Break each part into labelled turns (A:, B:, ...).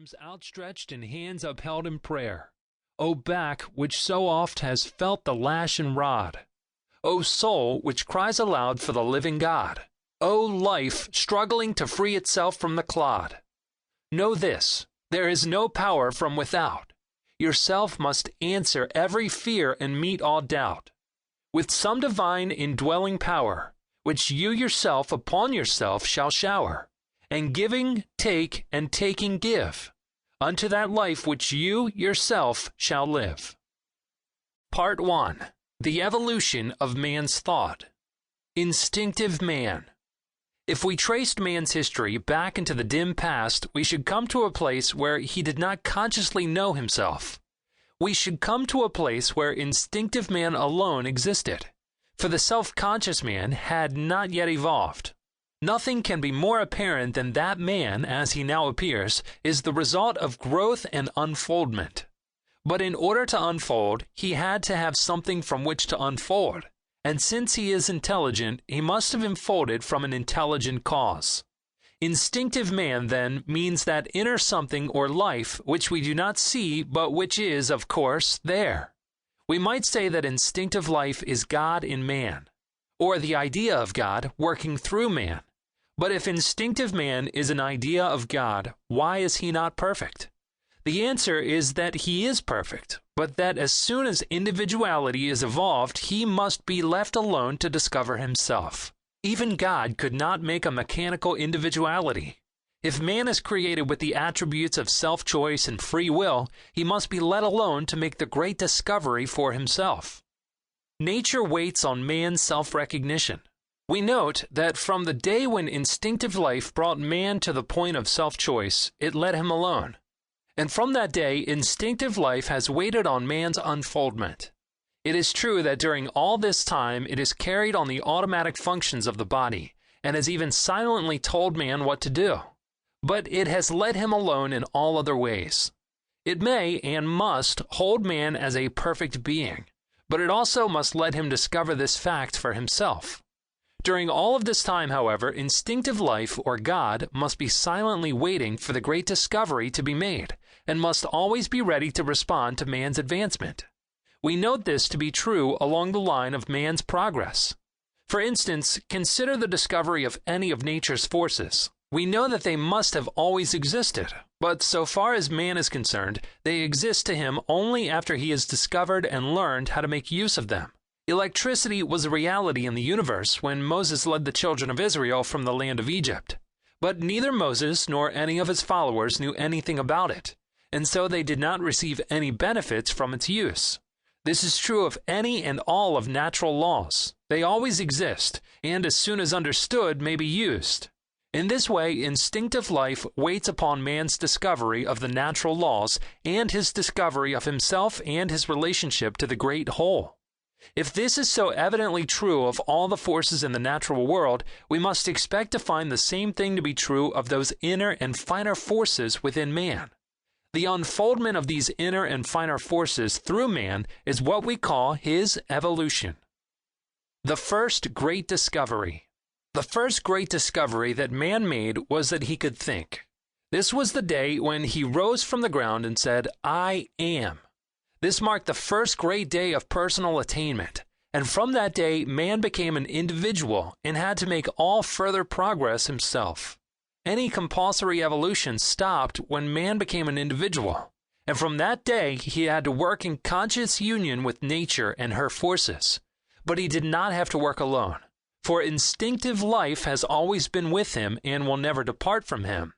A: arms outstretched and hands upheld in prayer. O back which so oft has felt the lash and rod. O soul which cries aloud for the living God. O life struggling to free itself from the clod. Know this, there is no power from without. Yourself must answer every fear and meet all doubt. With some divine indwelling power, which you yourself upon yourself shall shower, and giving take and taking give, unto that life which you yourself shall live. Part 1. The Evolution of Man's Thought. Instinctive Man. If we traced man's history back into the dim past, we should come to a place where he did not consciously know himself. We should come to a place where instinctive man alone existed, for the self-conscious man had not yet evolved. Nothing can be more apparent than that man, as he now appears, is the result of growth and unfoldment. But in order to unfold, he had to have something from which to unfold, and since he is intelligent, he must have unfolded from an intelligent cause. Instinctive man, then, means that inner something or life which we do not see but which is, of course, there. We might say that instinctive life is God in man, or the idea of God working through man. But if instinctive man is an idea of God, why is he not perfect? The answer is that he is perfect, but that as soon as individuality is evolved, he must be left alone to discover himself. Even God could not make a mechanical individuality. If man is created with the attributes of self-choice and free will, he must be let alone to make the great discovery for himself. Nature waits on man's self-recognition. We note that from the day when instinctive life brought man to the point of self-choice, it let him alone. And from that day, instinctive life has waited on man's unfoldment. It is true that during all this time it has carried on the automatic functions of the body, and has even silently told man what to do. But it has let him alone in all other ways. It may and must hold man as a perfect being, but it also must let him discover this fact for himself. During all of this time, however, instinctive life, or God, must be silently waiting for the great discovery to be made, and must always be ready to respond to man's advancement. We note this to be true along the line of man's progress. For instance, consider the discovery of any of nature's forces. We know that they must have always existed, but so far as man is concerned, they exist to him only after he has discovered and learned how to make use of them. Electricity was a reality in the universe when Moses led the children of Israel from the land of Egypt. But neither Moses nor any of his followers knew anything about it, and so they did not receive any benefits from its use. This is true of any and all of natural laws. They always exist, and as soon as understood, may be used. In this way, instinctive life waits upon man's discovery of the natural laws and his discovery of himself and his relationship to the great whole. If this is so evidently true of all the forces in the natural world, we must expect to find the same thing to be true of those inner and finer forces within man. The unfoldment of these inner and finer forces through man is what we call his evolution. The first great discovery. The first great discovery that man made was that he could think. This was the day when he rose from the ground and said, "I am." This marked the first great day of personal attainment, and from that day man became an individual and had to make all further progress himself. Any compulsory evolution stopped when man became an individual, and from that day he had to work in conscious union with nature and her forces. But he did not have to work alone, for instinctive life has always been with him and will never depart from him.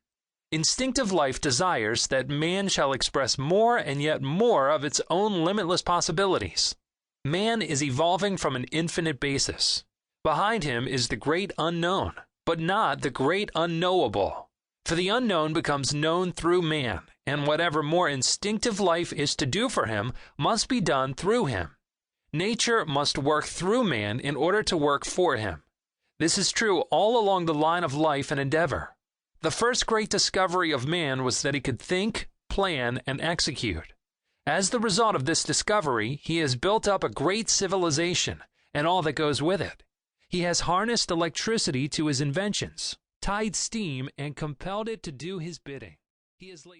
A: Instinctive life desires that man shall express more and yet more of its own limitless possibilities. Man is evolving from an infinite basis. Behind him is the great unknown, but not the great unknowable. For the unknown becomes known through man, and whatever more instinctive life is to do for him must be done through him. Nature must work through man in order to work for him. This is true all along the line of life and endeavor. The first great discovery of man was that he could think, plan, and execute. As the result of this discovery, he has built up a great civilization and all that goes with it. He has harnessed electricity to his inventions, tied steam, and compelled it to do his bidding. He has laid